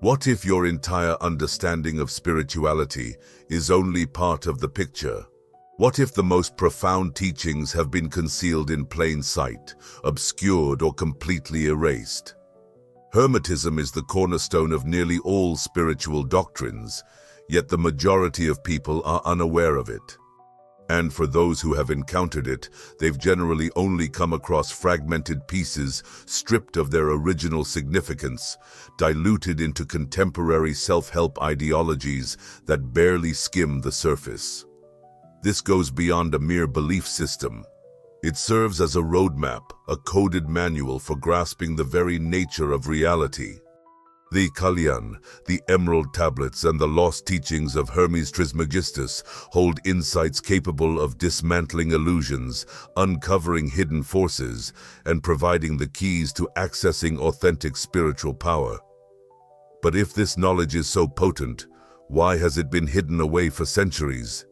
What if your entire understanding of spirituality is only part of the picture? What if the most profound teachings have been concealed in plain sight, obscured or completely erased? Hermetism is the cornerstone of nearly all spiritual doctrines, yet the majority of people are unaware of it. And for those who have encountered it, they've generally only come across fragmented pieces stripped of their original significance, diluted into contemporary self-help ideologies that barely skim the surface. This goes beyond a mere belief system. It serves as a roadmap, a coded manual for grasping the very nature of reality. The Kallion, the Emerald Tablets, and the lost teachings of Hermes Trismegistus hold insights capable of dismantling illusions, uncovering hidden forces, and providing the keys to accessing authentic spiritual power. But if this knowledge is so potent, why has it been hidden away for centuries?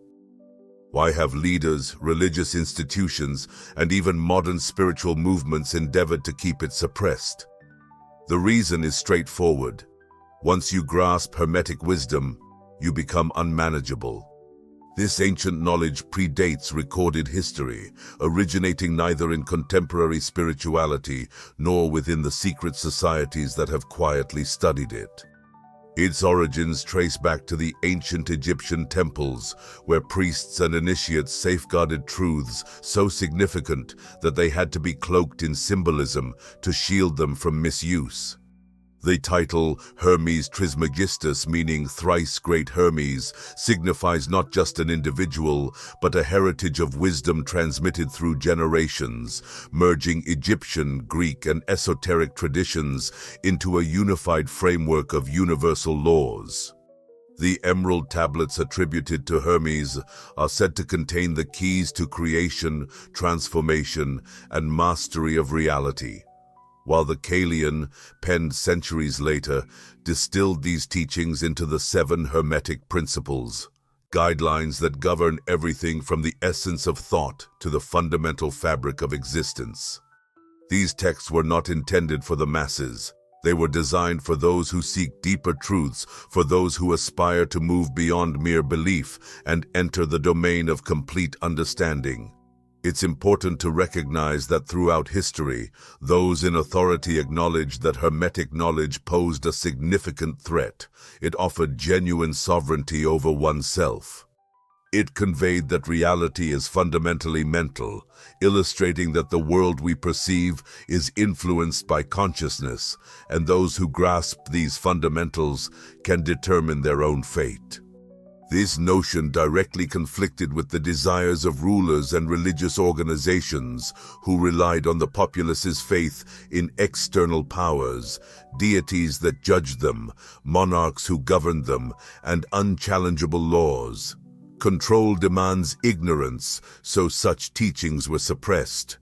Why have leaders, religious institutions, and even modern spiritual movements endeavored to keep it suppressed? The reason is straightforward. Once you grasp Hermetic wisdom, you become unmanageable. This ancient knowledge predates recorded history, originating neither in contemporary spirituality nor within the secret societies that have quietly studied it. Its origins trace back to the ancient Egyptian temples, where priests and initiates safeguarded truths so significant that they had to be cloaked in symbolism to shield them from misuse. The title Hermes Trismegistus, meaning thrice great Hermes, signifies not just an individual, but a heritage of wisdom transmitted through generations, merging Egyptian, Greek, and esoteric traditions into a unified framework of universal laws. The Emerald Tablets attributed to Hermes are said to contain the keys to creation, transformation, and mastery of reality, while the Kallion, penned centuries later, distilled these teachings into the 7 Hermetic principles, guidelines that govern everything from the essence of thought to the fundamental fabric of existence. These texts were not intended for the masses. They were designed for those who seek deeper truths, for those who aspire to move beyond mere belief and enter the domain of complete understanding. It's important to recognize that throughout history, those in authority acknowledged that Hermetic knowledge posed a significant threat. It offered genuine sovereignty over oneself. It conveyed that reality is fundamentally mental, illustrating that the world we perceive is influenced by consciousness, and those who grasp these fundamentals can determine their own fate. This notion directly conflicted with the desires of rulers and religious organizations who relied on the populace's faith in external powers, deities that judged them, monarchs who governed them, and unchallengeable laws. Control demands ignorance, so such teachings were suppressed.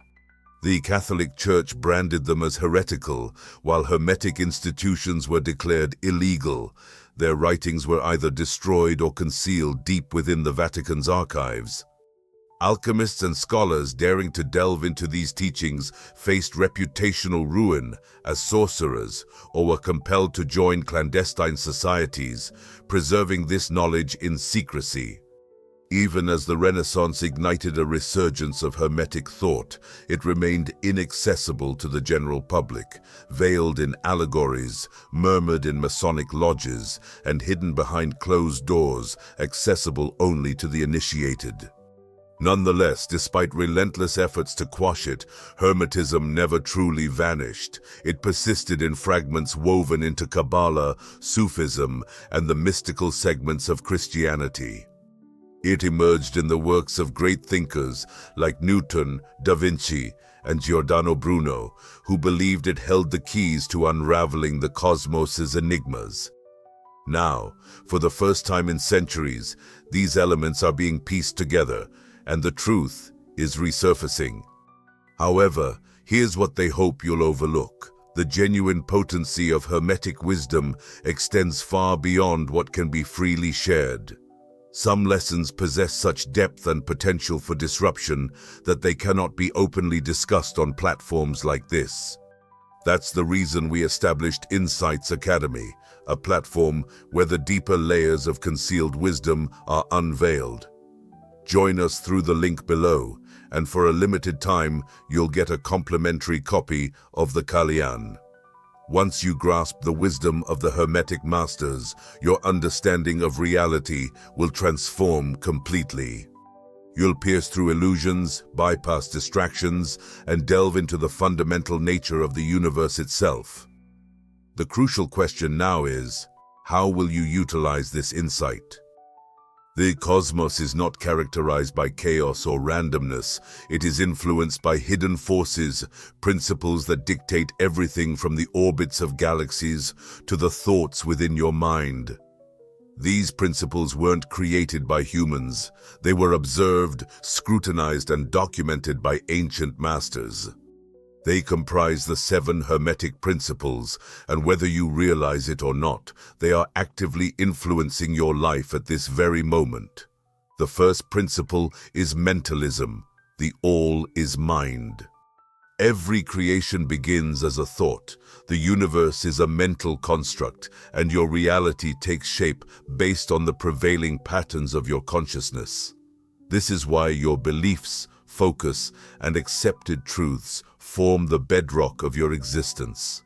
The Catholic Church branded them as heretical, while Hermetic institutions were declared illegal. Their writings were either destroyed or concealed deep within the Vatican's archives. Alchemists and scholars daring to delve into these teachings faced reputational ruin as sorcerers or were compelled to join clandestine societies, preserving this knowledge in secrecy. Even as the Renaissance ignited a resurgence of Hermetic thought, it remained inaccessible to the general public, veiled in allegories, murmured in Masonic lodges, and hidden behind closed doors, accessible only to the initiated. Nonetheless, despite relentless efforts to quash it, Hermetism never truly vanished. It persisted in fragments woven into Kabbalah, Sufism, and the mystical segments of Christianity. It emerged in the works of great thinkers like Newton, Da Vinci, and Giordano Bruno, who believed it held the keys to unraveling the cosmos's enigmas. Now, for the first time in centuries, these elements are being pieced together, and the truth is resurfacing. However, here's what they hope you'll overlook. The genuine potency of Hermetic wisdom extends far beyond what can be freely shared. Some lessons possess such depth and potential for disruption that they cannot be openly discussed on platforms like this. That's the reason we established Insights Academy, a platform where the deeper layers of concealed wisdom are unveiled. Join us through the link below, and for a limited time, you'll get a complimentary copy of the Kallion. Once you grasp the wisdom of the Hermetic masters, your understanding of reality will transform completely. You'll pierce through illusions, bypass distractions, and delve into the fundamental nature of the universe itself. The crucial question now is, how will you utilize this insight? The cosmos is not characterized by chaos or randomness. It is influenced by hidden forces, principles that dictate everything from the orbits of galaxies to the thoughts within your mind. These principles weren't created by humans. They were observed, scrutinized, and documented by ancient masters. They comprise the 7 Hermetic principles, and whether you realize it or not, they are actively influencing your life at this very moment. The first principle is mentalism. The all is mind. Every creation begins as a thought. The universe is a mental construct, and your reality takes shape based on the prevailing patterns of your consciousness. This is why your beliefs, focus, and accepted truths form the bedrock of your existence.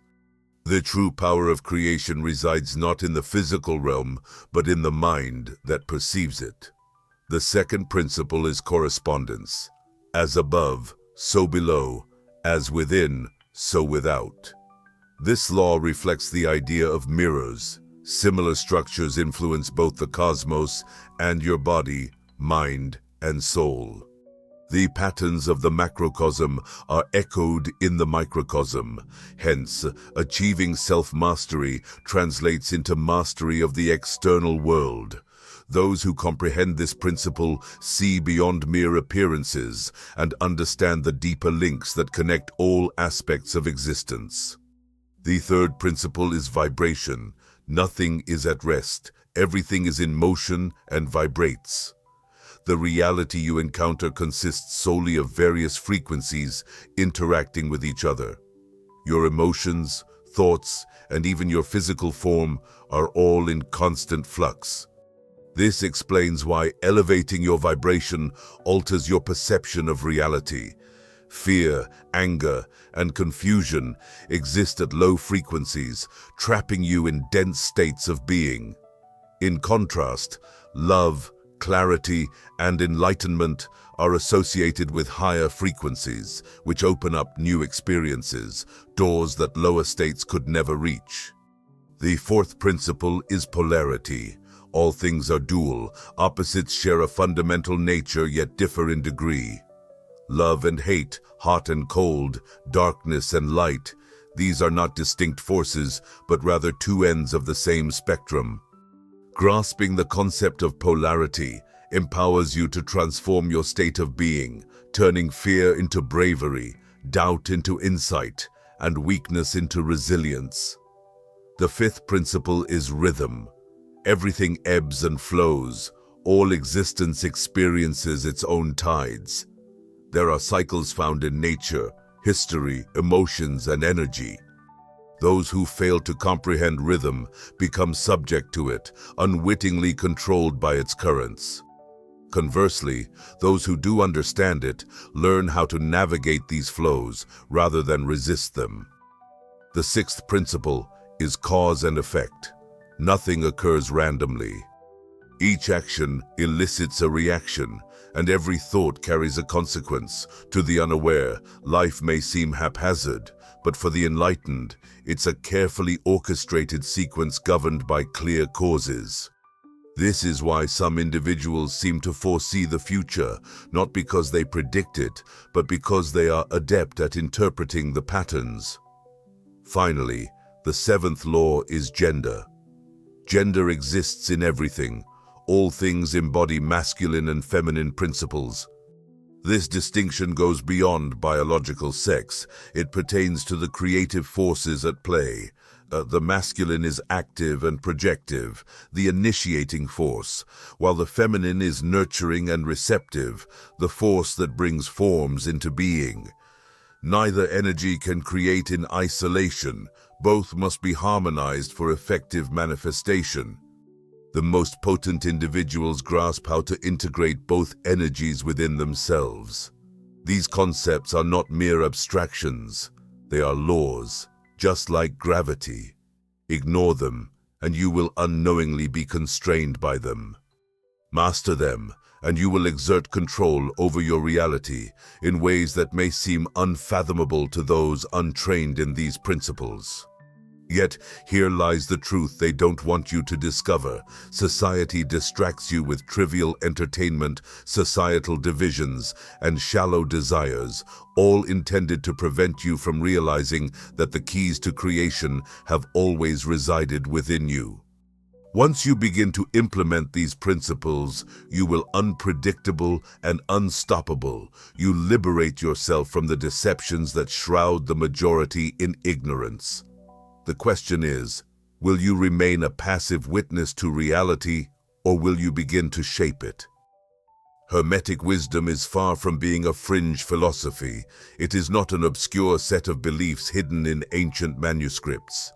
The true power of creation resides not in the physical realm, but in the mind that perceives it. The second principle is correspondence. As above, so below. As within, so without. This law reflects the idea of mirrors. Similar structures influence both the cosmos and your body, mind, and soul. The patterns of the macrocosm are echoed in the microcosm. Hence, achieving self-mastery translates into mastery of the external world. Those who comprehend this principle see beyond mere appearances and understand the deeper links that connect all aspects of existence. The third principle is vibration. Nothing is at rest. Everything is in motion and vibrates. The reality you encounter consists solely of various frequencies interacting with each other. Your emotions, thoughts, and even your physical form are all in constant flux. This explains why elevating your vibration alters your perception of reality. Fear, anger, and confusion exist at low frequencies, trapping you in dense states of being. In contrast, love, clarity, and enlightenment are associated with higher frequencies, which open up new experiences, doors that lower states could never reach. The fourth principle is polarity. All things are dual. Opposites share a fundamental nature yet differ in degree. Love and hate, hot and cold, darkness and light, these are not distinct forces, but rather two ends of the same spectrum. Grasping the concept of polarity empowers you to transform your state of being, turning fear into bravery, doubt into insight, and weakness into resilience. The fifth principle is rhythm. Everything ebbs and flows. All existence experiences its own tides. There are cycles found in nature, history, emotions, and energy. Those who fail to comprehend rhythm become subject to it, unwittingly controlled by its currents. Conversely, those who do understand it learn how to navigate these flows rather than resist them. The sixth principle is cause and effect. Nothing occurs randomly. Each action elicits a reaction, and every thought carries a consequence. To the unaware, life may seem haphazard, but for the enlightened, it's a carefully orchestrated sequence governed by clear causes. This is why some individuals seem to foresee the future, not because they predict it, but because they are adept at interpreting the patterns. Finally, the seventh law is gender. Gender exists in everything. All things embody masculine and feminine principles. This distinction goes beyond biological sex. It pertains to the creative forces at play. The masculine is active and projective, the initiating force, while the feminine is nurturing and receptive, the force that brings forms into being. Neither energy can create in isolation. Both must be harmonized for effective manifestation. The most potent individuals grasp how to integrate both energies within themselves. These concepts are not mere abstractions. They are laws, just like gravity. Ignore them, and you will unknowingly be constrained by them. Master them, and you will exert control over your reality in ways that may seem unfathomable to those untrained in these principles. Yet, here lies the truth they don't want you to discover. Society distracts you with trivial entertainment, societal divisions, and shallow desires, all intended to prevent you from realizing that the keys to creation have always resided within you. Once you begin to implement these principles, you will unpredictable and unstoppable. You liberate yourself from the deceptions that shroud the majority in ignorance. The question is, will you remain a passive witness to reality, or will you begin to shape it? Hermetic wisdom is far from being a fringe philosophy. It is not an obscure set of beliefs hidden in ancient manuscripts.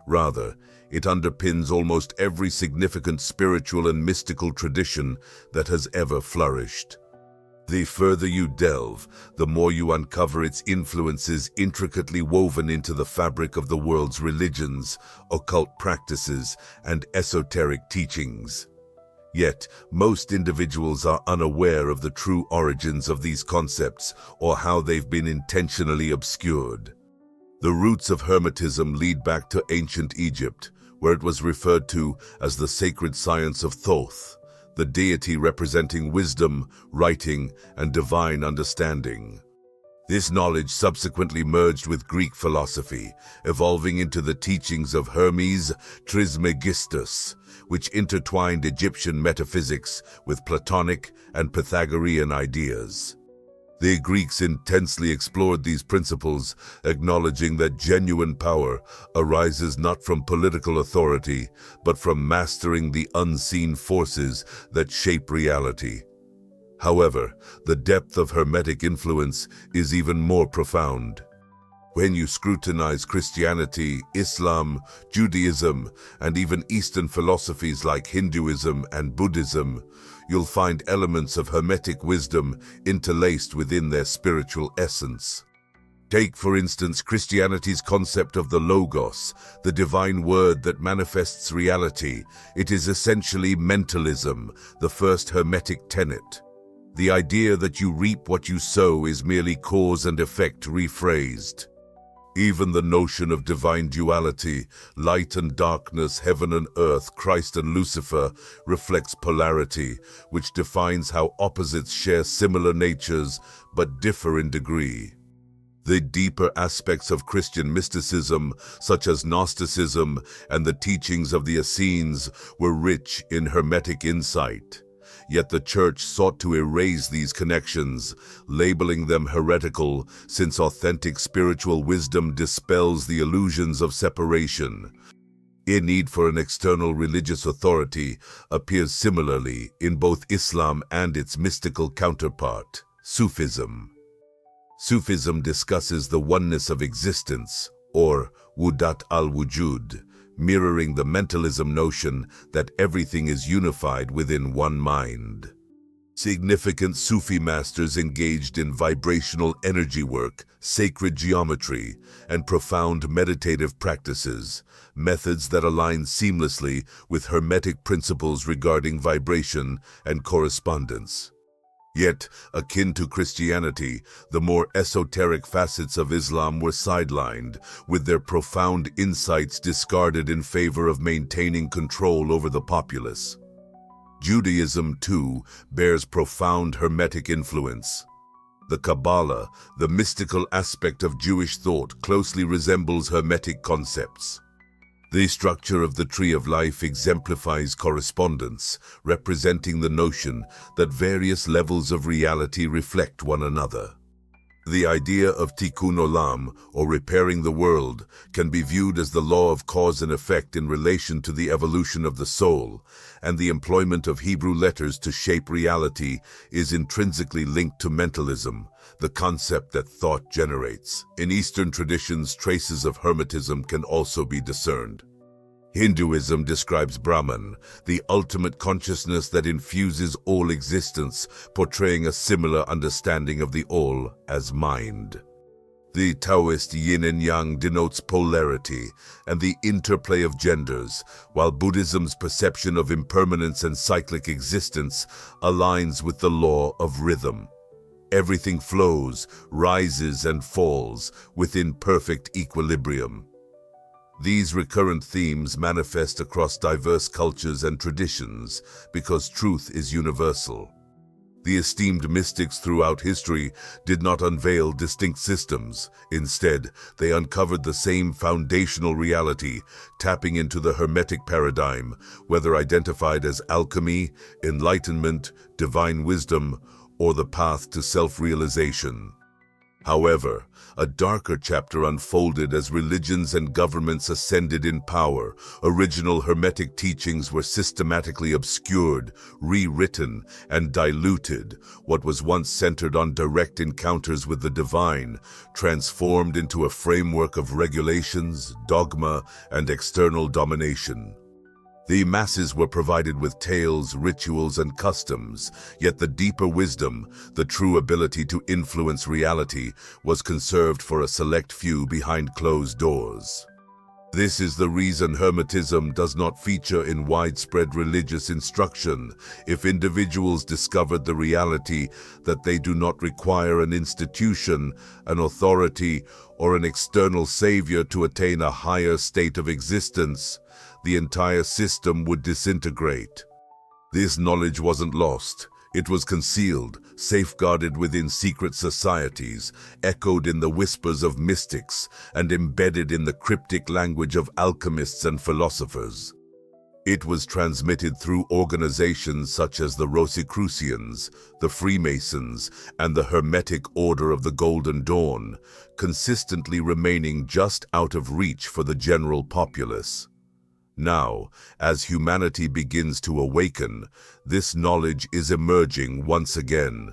Rather, it underpins almost every significant spiritual and mystical tradition that has ever flourished. The further you delve, the more you uncover its influences intricately woven into the fabric of the world's religions, occult practices, and esoteric teachings. Yet, most individuals are unaware of the true origins of these concepts or how they've been intentionally obscured. The roots of Hermetism lead back to ancient Egypt, where it was referred to as the sacred science of Thoth, the deity representing wisdom, writing, and divine understanding. This knowledge subsequently merged with Greek philosophy, evolving into the teachings of Hermes Trismegistus, which intertwined Egyptian metaphysics with Platonic and Pythagorean ideas. The Greeks intensely explored these principles, acknowledging that genuine power arises not from political authority, but from mastering the unseen forces that shape reality. However, the depth of Hermetic influence is even more profound. When you scrutinize Christianity, Islam, Judaism, and even Eastern philosophies like Hinduism and Buddhism, you'll find elements of Hermetic wisdom interlaced within their spiritual essence. Take, for instance, Christianity's concept of the Logos, the divine word that manifests reality. It is essentially mentalism, the first Hermetic tenet. The idea that you reap what you sow is merely cause and effect rephrased. Even the notion of divine duality, light and darkness, heaven and earth, Christ and Lucifer, reflects polarity, which defines how opposites share similar natures but differ in degree. The deeper aspects of Christian mysticism, such as Gnosticism and the teachings of the Essenes, were rich in Hermetic insight. Yet the Church sought to erase these connections, labeling them heretical, since authentic spiritual wisdom dispels the illusions of separation. A need for an external religious authority appears similarly in both Islam and its mystical counterpart, Sufism. Sufism discusses the oneness of existence, or wudat al-wujud, mirroring the mentalism notion that everything is unified within one mind. Significant Sufi masters engaged in vibrational energy work, sacred geometry, and profound meditative practices, methods that align seamlessly with Hermetic principles regarding vibration and correspondence. Yet, akin to Christianity, the more esoteric facets of Islam were sidelined, with their profound insights discarded in favor of maintaining control over the populace. Judaism, too, bears profound Hermetic influence. The Kabbalah, the mystical aspect of Jewish thought, closely resembles Hermetic concepts. The structure of the Tree of Life exemplifies correspondence, representing the notion that various levels of reality reflect one another. The idea of tikkun olam, or repairing the world, can be viewed as the law of cause and effect in relation to the evolution of the soul, and the employment of Hebrew letters to shape reality is intrinsically linked to mentalism, the concept that thought generates. In Eastern traditions, traces of Hermetism can also be discerned. Hinduism describes Brahman, the ultimate consciousness that infuses all existence, portraying a similar understanding of the all as mind. The Taoist yin and yang denotes polarity and the interplay of genders, while Buddhism's perception of impermanence and cyclic existence aligns with the law of rhythm. Everything flows, rises and falls within perfect equilibrium. These recurrent themes manifest across diverse cultures and traditions because truth is universal. The esteemed mystics throughout history did not unveil distinct systems. Instead, they uncovered the same foundational reality, tapping into the Hermetic paradigm, whether identified as alchemy, enlightenment, divine wisdom, or the path to self-realization. However, a darker chapter unfolded as religions and governments ascended in power. Original Hermetic teachings were systematically obscured, rewritten, and diluted. What was once centered on direct encounters with the divine transformed into a framework of regulations, dogma, and external domination. The masses were provided with tales, rituals, and customs, yet the deeper wisdom, the true ability to influence reality, was conserved for a select few behind closed doors. This is the reason Hermetism does not feature in widespread religious instruction. If individuals discovered the reality that they do not require an institution, an authority, or an external savior to attain a higher state of existence, the entire system would disintegrate. This knowledge wasn't lost. It was concealed, safeguarded within secret societies, echoed in the whispers of mystics, and embedded in the cryptic language of alchemists and philosophers. It was transmitted through organizations such as the Rosicrucians, the Freemasons, and the Hermetic Order of the Golden Dawn, consistently remaining just out of reach for the general populace. Now, as humanity begins to awaken, this knowledge is emerging once again.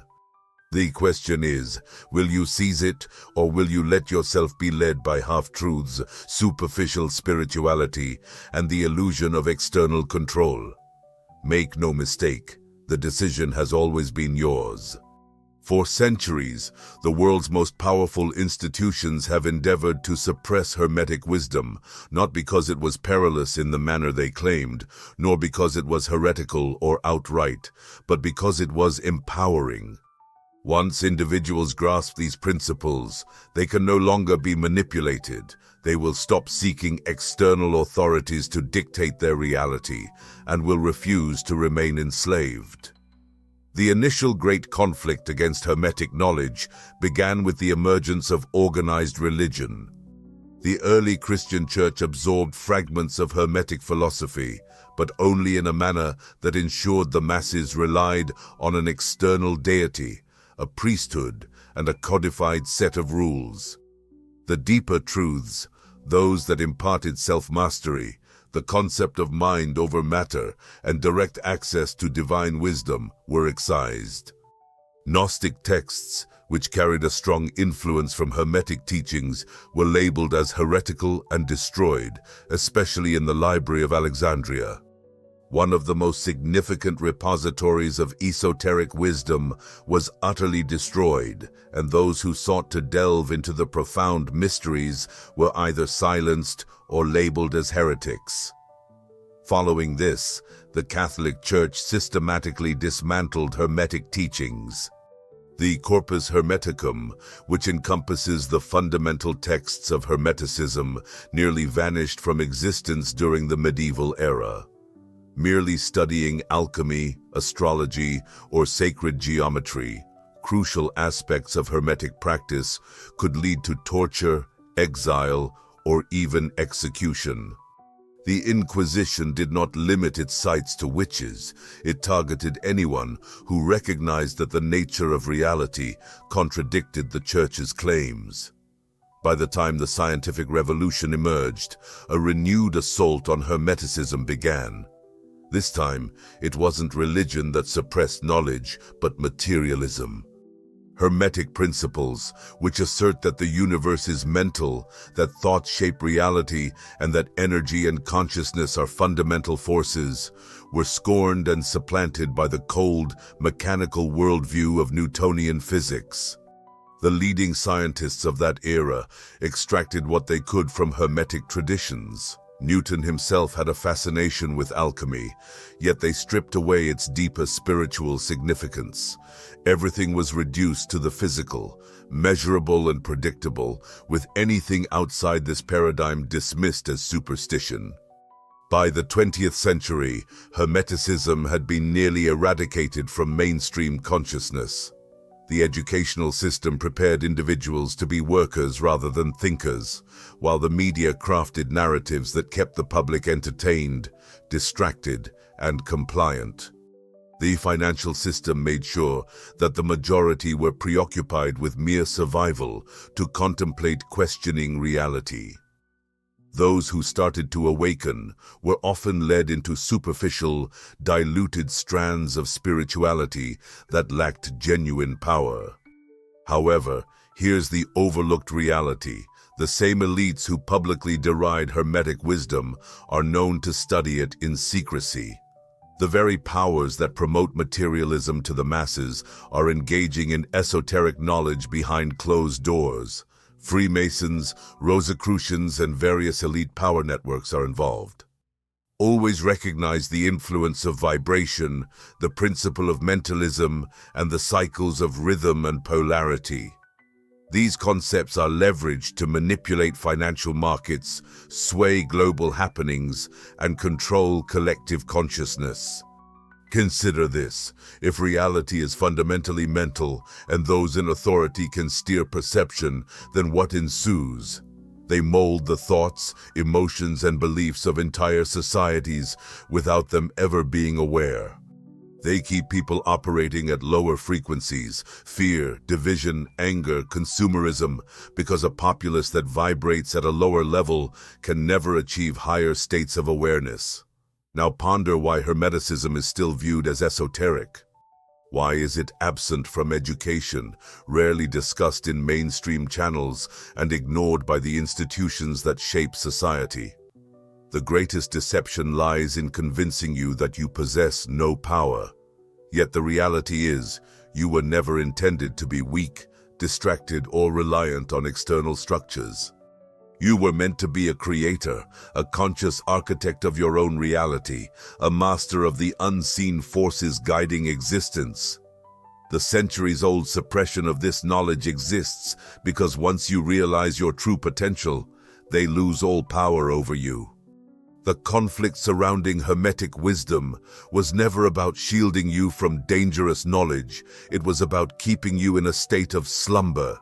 The question is, will you seize it, or will you let yourself be led by half-truths, superficial spirituality, and the illusion of external control? Make no mistake, the decision has always been yours. For centuries, the world's most powerful institutions have endeavored to suppress Hermetic wisdom, not because it was perilous in the manner they claimed, nor because it was heretical or outright, but because it was empowering. Once individuals grasp these principles, they can no longer be manipulated. They will stop seeking external authorities to dictate their reality, and will refuse to remain enslaved. The initial great conflict against Hermetic knowledge began with the emergence of organized religion. The early Christian church absorbed fragments of Hermetic philosophy, but only in a manner that ensured the masses relied on an external deity, a priesthood, and a codified set of rules. The deeper truths, those that imparted self-mastery, the concept of mind over matter, and direct access to divine wisdom were excised. Gnostic texts, which carried a strong influence from Hermetic teachings, were labeled as heretical and destroyed, especially in the Library of Alexandria. One of the most significant repositories of esoteric wisdom was utterly destroyed, and those who sought to delve into the profound mysteries were either silenced or labeled as heretics. Following this, the Catholic Church systematically dismantled Hermetic teachings. The Corpus Hermeticum, which encompasses the fundamental texts of Hermeticism, nearly vanished from existence during the medieval era. Merely studying alchemy, astrology, or sacred geometry, crucial aspects of Hermetic practice, could lead to torture, exile, or even execution. The Inquisition did not limit its sights to witches. It targeted anyone who recognized that the nature of reality contradicted the Church's claims. By the time the scientific revolution emerged, a renewed assault on Hermeticism began. This time, it wasn't religion that suppressed knowledge, but materialism. Hermetic principles, which assert that the universe is mental, that thoughts shape reality, and that energy and consciousness are fundamental forces, were scorned and supplanted by the cold, mechanical worldview of Newtonian physics. The leading scientists of that era extracted what they could from Hermetic traditions. Newton himself had a fascination with alchemy, yet they stripped away its deeper spiritual significance. Everything was reduced to the physical, measurable and predictable, with anything outside this paradigm dismissed as superstition. By the 20th century, Hermeticism had been nearly eradicated from mainstream consciousness. The educational system prepared individuals to be workers rather than thinkers, while the media crafted narratives that kept the public entertained, distracted, and compliant. The financial system made sure that the majority were preoccupied with mere survival to contemplate questioning reality. Those who started to awaken were often led into superficial, diluted strands of spirituality that lacked genuine power. However, here's the overlooked reality. The same elites who publicly deride Hermetic wisdom are known to study it in secrecy. The very powers that promote materialism to the masses are engaging in esoteric knowledge behind closed doors. Freemasons, Rosicrucians, and various elite power networks are involved. Always recognize the influence of vibration, the principle of mentalism, and the cycles of rhythm and polarity. These concepts are leveraged to manipulate financial markets, sway global happenings, and control collective consciousness. Consider this: if reality is fundamentally mental and those in authority can steer perception, then what ensues? They mold the thoughts, emotions, and beliefs of entire societies without them ever being aware. They keep people operating at lower frequencies: fear, division, anger, consumerism, because a populace that vibrates at a lower level can never achieve higher states of awareness. Now ponder why Hermeticism is still viewed as esoteric. Why is it absent from education, rarely discussed in mainstream channels, and ignored by the institutions that shape society? The greatest deception lies in convincing you that you possess no power. Yet the reality is, you were never intended to be weak, distracted, or reliant on external structures. You were meant to be a creator, a conscious architect of your own reality, a master of the unseen forces guiding existence. The centuries-old suppression of this knowledge exists because once you realize your true potential, they lose all power over you. The conflict surrounding Hermetic wisdom was never about shielding you from dangerous knowledge. It was about keeping you in a state of slumber.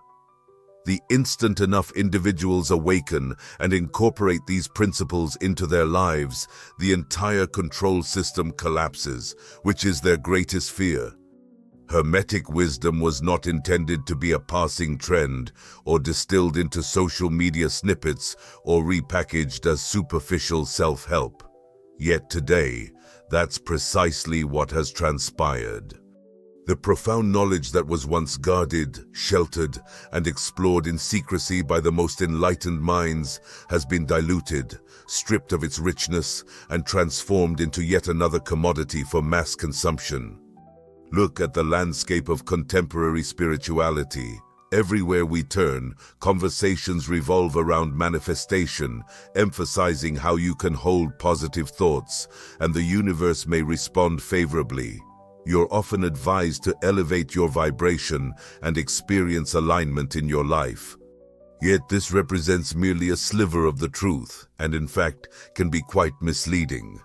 The instant enough individuals awaken and incorporate these principles into their lives, the entire control system collapses, which is their greatest fear. Hermetic wisdom was not intended to be a passing trend or distilled into social media snippets or repackaged as superficial self-help. Yet today, that's precisely what has transpired. The profound knowledge that was once guarded, sheltered, and explored in secrecy by the most enlightened minds has been diluted, stripped of its richness, and transformed into yet another commodity for mass consumption. Look at the landscape of contemporary spirituality. Everywhere we turn, conversations revolve around manifestation, emphasizing how you can hold positive thoughts, and the universe may respond favorably. You're often advised to elevate your vibration and experience alignment in your life. Yet this represents merely a sliver of the truth, and in fact can be quite misleading.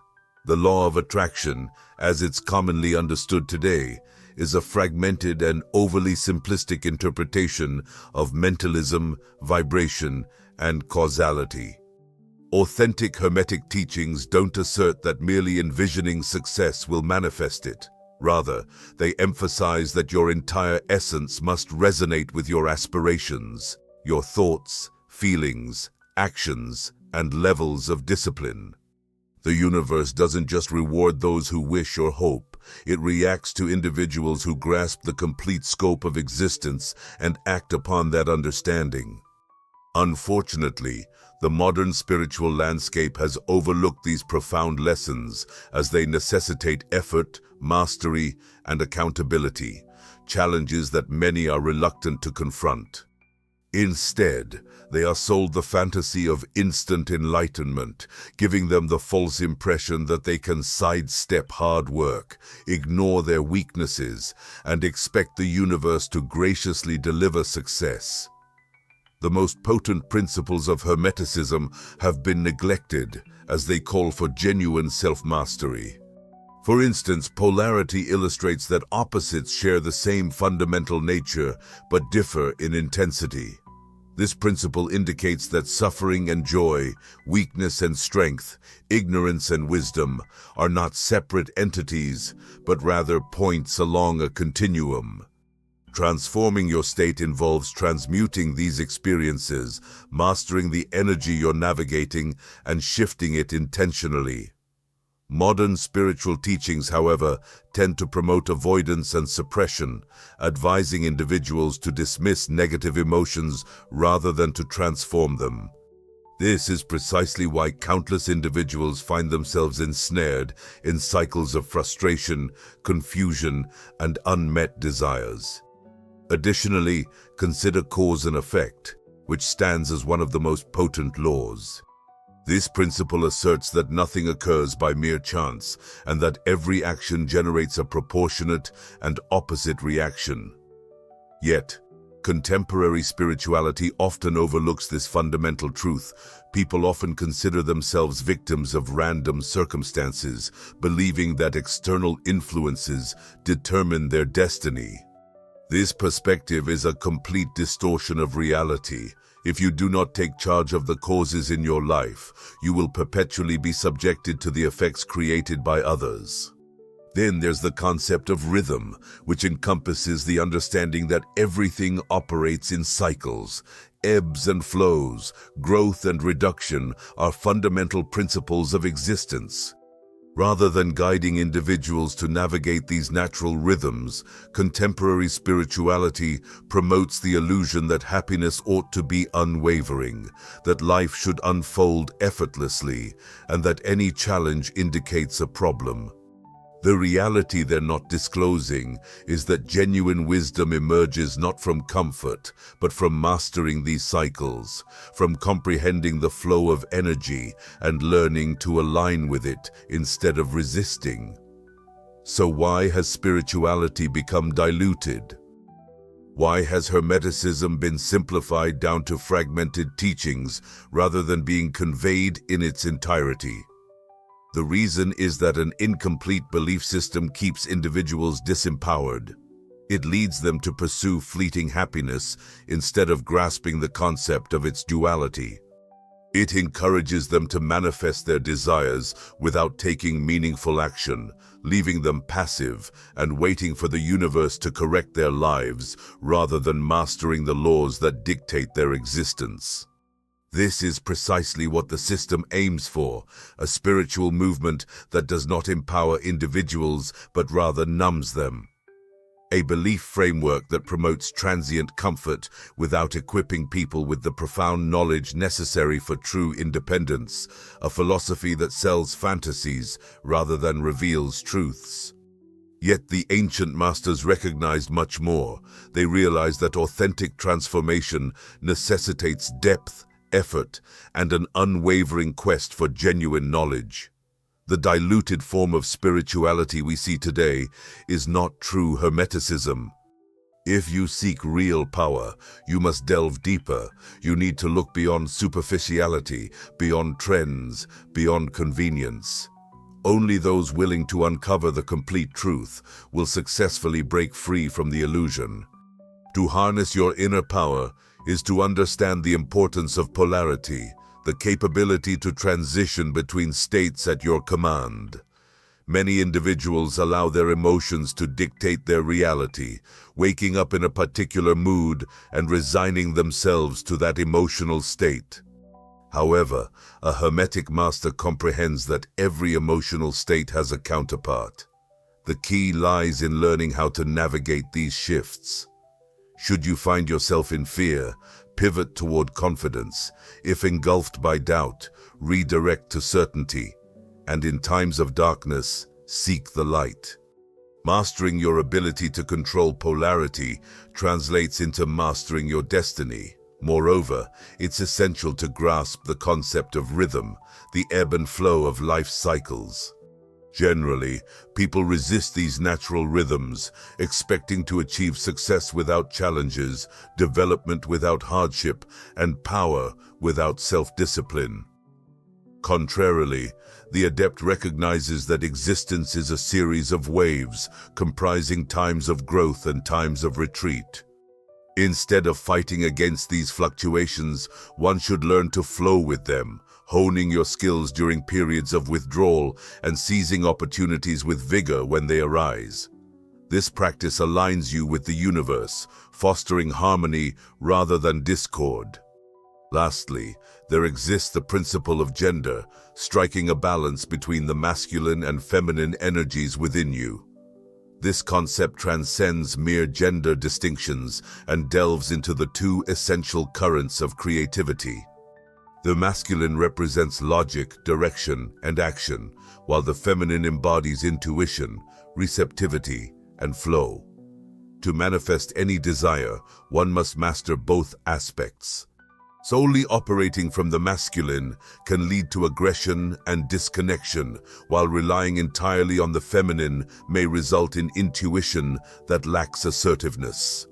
The law of attraction, as it's commonly understood today, is a fragmented and overly simplistic interpretation of mentalism, vibration, and causality. Authentic Hermetic teachings don't assert that merely envisioning success will manifest it. Rather, they emphasize that your entire essence must resonate with your aspirations, your thoughts, feelings, actions, and levels of discipline. The universe doesn't just reward those who wish or hope. It reacts to individuals who grasp the complete scope of existence and act upon that understanding. Unfortunately, the modern spiritual landscape has overlooked these profound lessons as they necessitate effort, mastery, and accountability, challenges that many are reluctant to confront. Instead, they are sold the fantasy of instant enlightenment, giving them the false impression that they can sidestep hard work, ignore their weaknesses, and expect the universe to graciously deliver success. The most potent principles of Hermeticism have been neglected as they call for genuine self-mastery. For instance, polarity illustrates that opposites share the same fundamental nature but differ in intensity. This principle indicates that suffering and joy, weakness and strength, ignorance and wisdom are not separate entities, but rather points along a continuum. Transforming your state involves transmuting these experiences, mastering the energy you're navigating, and shifting it intentionally. Modern spiritual teachings, however, tend to promote avoidance and suppression, advising individuals to dismiss negative emotions rather than to transform them. This is precisely why countless individuals find themselves ensnared in cycles of frustration, confusion, and unmet desires. Additionally, consider cause and effect, which stands as one of the most potent laws. This principle asserts that nothing occurs by mere chance, and that every action generates a proportionate and opposite reaction. Yet, contemporary spirituality often overlooks this fundamental truth. People often consider themselves victims of random circumstances, believing that external influences determine their destiny. This perspective is a complete distortion of reality. If you do not take charge of the causes in your life, you will perpetually be subjected to the effects created by others. Then there's the concept of rhythm, which encompasses the understanding that everything operates in cycles. Ebbs and flows, growth and reduction are fundamental principles of existence. Rather than guiding individuals to navigate these natural rhythms, contemporary spirituality promotes the illusion that happiness ought to be unwavering, that life should unfold effortlessly, and that any challenge indicates a problem. The reality they're not disclosing is that genuine wisdom emerges not from comfort, but from mastering these cycles, from comprehending the flow of energy and learning to align with it instead of resisting. So why has spirituality become diluted? Why has Hermeticism been simplified down to fragmented teachings rather than being conveyed in its entirety? The reason is that an incomplete belief system keeps individuals disempowered. It leads them to pursue fleeting happiness instead of grasping the concept of its duality. It encourages them to manifest their desires without taking meaningful action, leaving them passive and waiting for the universe to correct their lives rather than mastering the laws that dictate their existence. This is precisely what the system aims for, a spiritual movement that does not empower individuals but rather numbs them. A belief framework that promotes transient comfort without equipping people with the profound knowledge necessary for true independence, a philosophy that sells fantasies rather than reveals truths. Yet the ancient masters recognized much more. They realized that authentic transformation necessitates depth, effort, and an unwavering quest for genuine knowledge. The diluted form of spirituality we see today is not true Hermeticism. If you seek real power, you must delve deeper. You need to look beyond superficiality, beyond trends, beyond convenience. Only those willing to uncover the complete truth will successfully break free from the illusion. To harness your inner power is to understand the importance of polarity, the capability to transition between states at your command. Many individuals allow their emotions to dictate their reality, waking up in a particular mood and resigning themselves to that emotional state. However, a Hermetic master comprehends that every emotional state has a counterpart. The key lies in learning how to navigate these shifts. Should you find yourself in fear, pivot toward confidence. If engulfed by doubt, redirect to certainty. And in times of darkness, seek the light. Mastering your ability to control polarity translates into mastering your destiny. Moreover, it's essential to grasp the concept of rhythm, the ebb and flow of life cycles. Generally, people resist these natural rhythms, expecting to achieve success without challenges, development without hardship, and power without self-discipline. Contrarily, the adept recognizes that existence is a series of waves, comprising times of growth and times of retreat. Instead of fighting against these fluctuations, one should learn to flow with them, honing your skills during periods of withdrawal and seizing opportunities with vigor when they arise. This practice aligns you with the universe, fostering harmony rather than discord. Lastly, there exists the principle of gender, striking a balance between the masculine and feminine energies within you. This concept transcends mere gender distinctions and delves into the two essential currents of creativity. The masculine represents logic, direction, and action, while the feminine embodies intuition, receptivity, and flow. To manifest any desire, one must master both aspects. Solely operating from the masculine can lead to aggression and disconnection, while relying entirely on the feminine may result in intuition that lacks assertiveness.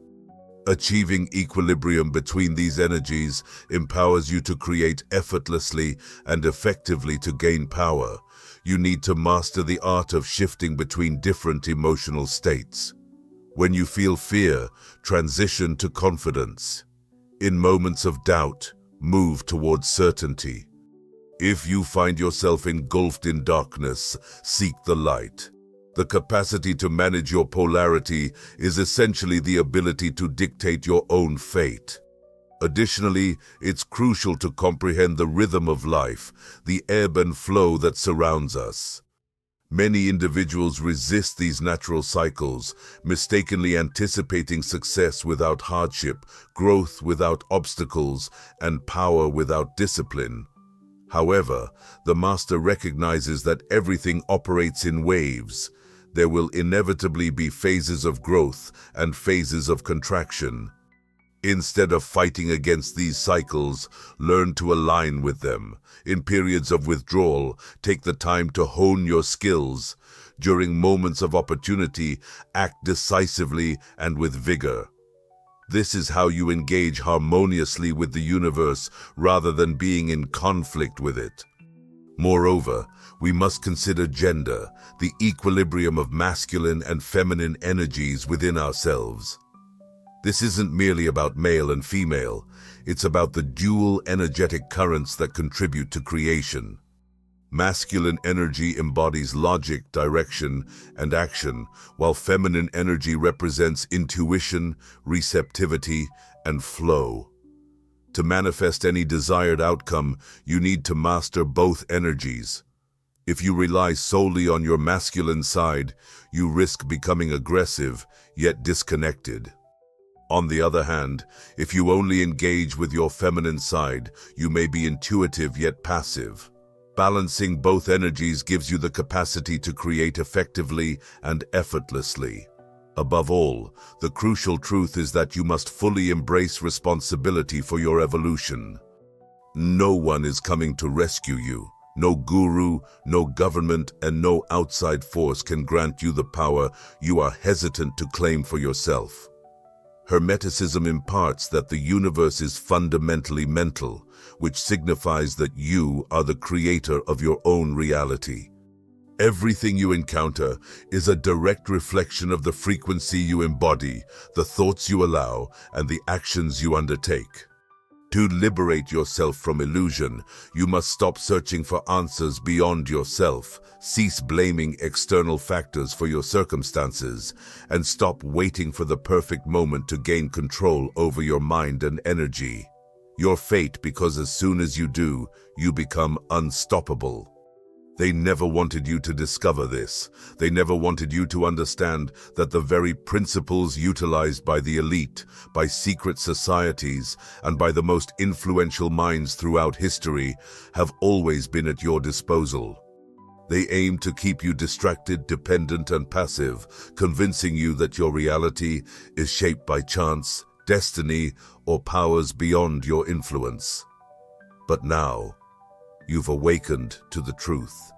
Achieving equilibrium between these energies empowers you to create effortlessly and effectively. To gain power, you need to master the art of shifting between different emotional states. When you feel fear, transition to confidence. In moments of doubt, move towards certainty. If you find yourself engulfed in darkness, seek the light. The capacity to manage your polarity is essentially the ability to dictate your own fate. Additionally, it's crucial to comprehend the rhythm of life, the ebb and flow that surrounds us. Many individuals resist these natural cycles, mistakenly anticipating success without hardship, growth without obstacles, and power without discipline. However, the master recognizes that everything operates in waves. There will inevitably be phases of growth and phases of contraction. Instead of fighting against these cycles, learn to align with them. In periods of withdrawal, take the time to hone your skills. During moments of opportunity, act decisively and with vigor. This is how you engage harmoniously with the universe rather than being in conflict with it. Moreover, we must consider gender, the equilibrium of masculine and feminine energies within ourselves. This isn't merely about male and female, it's about the dual energetic currents that contribute to creation. Masculine energy embodies logic, direction, and action, while feminine energy represents intuition, receptivity, and flow. To manifest any desired outcome, you need to master both energies. If you rely solely on your masculine side, you risk becoming aggressive, yet disconnected. On the other hand, if you only engage with your feminine side, you may be intuitive yet passive. Balancing both energies gives you the capacity to create effectively and effortlessly. Above all, the crucial truth is that you must fully embrace responsibility for your evolution. No one is coming to rescue you. No guru, no government, and no outside force can grant you the power you are hesitant to claim for yourself. Hermeticism imparts that the universe is fundamentally mental, which signifies that you are the creator of your own reality. Everything you encounter is a direct reflection of the frequency you embody, the thoughts you allow, and the actions you undertake. To liberate yourself from illusion, you must stop searching for answers beyond yourself, cease blaming external factors for your circumstances, and stop waiting for the perfect moment to gain control over your mind and energy. Your fate, because as soon as you do, you become unstoppable. They never wanted you to discover this. They never wanted you to understand that the very principles utilized by the elite, by secret societies, and by the most influential minds throughout history have always been at your disposal. They aim to keep you distracted, dependent, and passive, convincing you that your reality is shaped by chance, destiny, or powers beyond your influence. But now, you've awakened to the truth.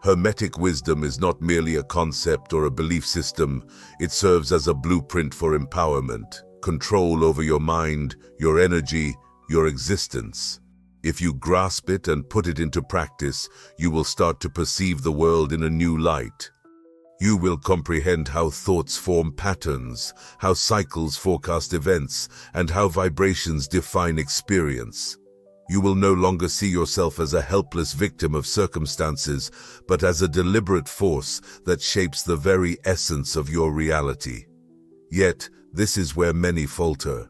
Hermetic wisdom is not merely a concept or a belief system. It serves as a blueprint for empowerment, control over your mind, your energy, your existence. If you grasp it and put it into practice, you will start to perceive the world in a new light. You will comprehend how thoughts form patterns, how cycles forecast events, and how vibrations define experience. You will no longer see yourself as a helpless victim of circumstances, but as a deliberate force that shapes the very essence of your reality. Yet, this is where many falter.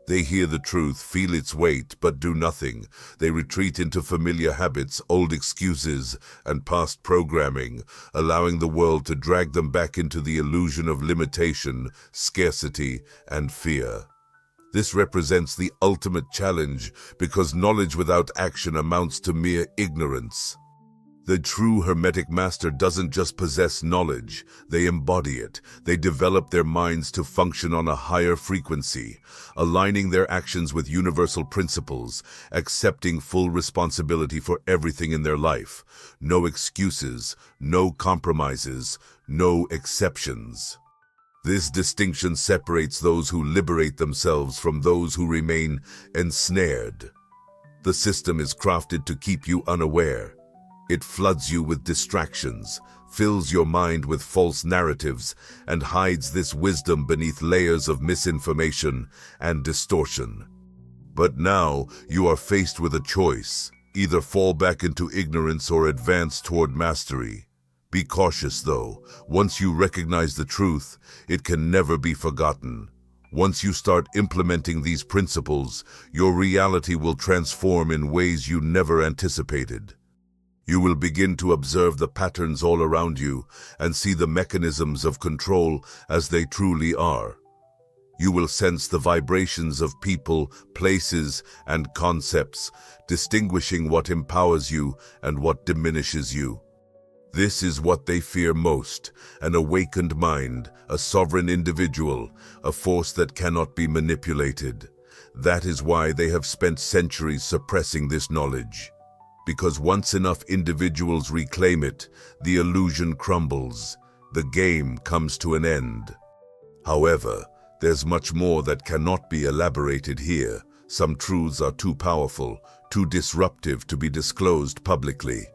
They hear the truth, feel its weight, but do nothing. They retreat into familiar habits, old excuses, and past programming, allowing the world to drag them back into the illusion of limitation, scarcity, and fear. This represents the ultimate challenge because knowledge without action amounts to mere ignorance. The true Hermetic master doesn't just possess knowledge, they embody it. They develop their minds to function on a higher frequency, aligning their actions with universal principles, accepting full responsibility for everything in their life. No excuses, no compromises, no exceptions. This distinction separates those who liberate themselves from those who remain ensnared. The system is crafted to keep you unaware. It floods you with distractions, fills your mind with false narratives, and hides this wisdom beneath layers of misinformation and distortion. But now you are faced with a choice: either fall back into ignorance or advance toward mastery. Be cautious though. Once you recognize the truth, it can never be forgotten. Once you start implementing these principles, your reality will transform in ways you never anticipated. You will begin to observe the patterns all around you and see the mechanisms of control as they truly are. You will sense the vibrations of people, places, and concepts, distinguishing what empowers you and what diminishes you. This is what they fear most: an awakened mind, a sovereign individual, a force that cannot be manipulated. That is why they have spent centuries suppressing this knowledge. Because once enough individuals reclaim it, the illusion crumbles. The game comes to an end. However, there's much more that cannot be elaborated here. Some truths are too powerful, too disruptive to be disclosed publicly.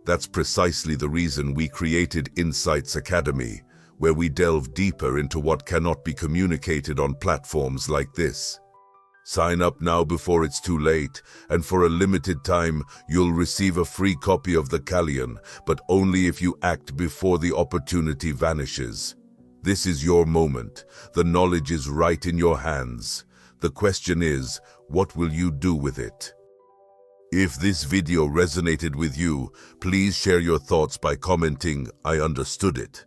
That's precisely the reason we created Insights Academy, where we delve deeper into what cannot be communicated on platforms like this. Sign up now before it's too late, and for a limited time, you'll receive a free copy of the Kallion, but only if you act before the opportunity vanishes. This is your moment. The knowledge is right in your hands. The question is, what will you do with it? If this video resonated with you, please share your thoughts by commenting, "I understood it."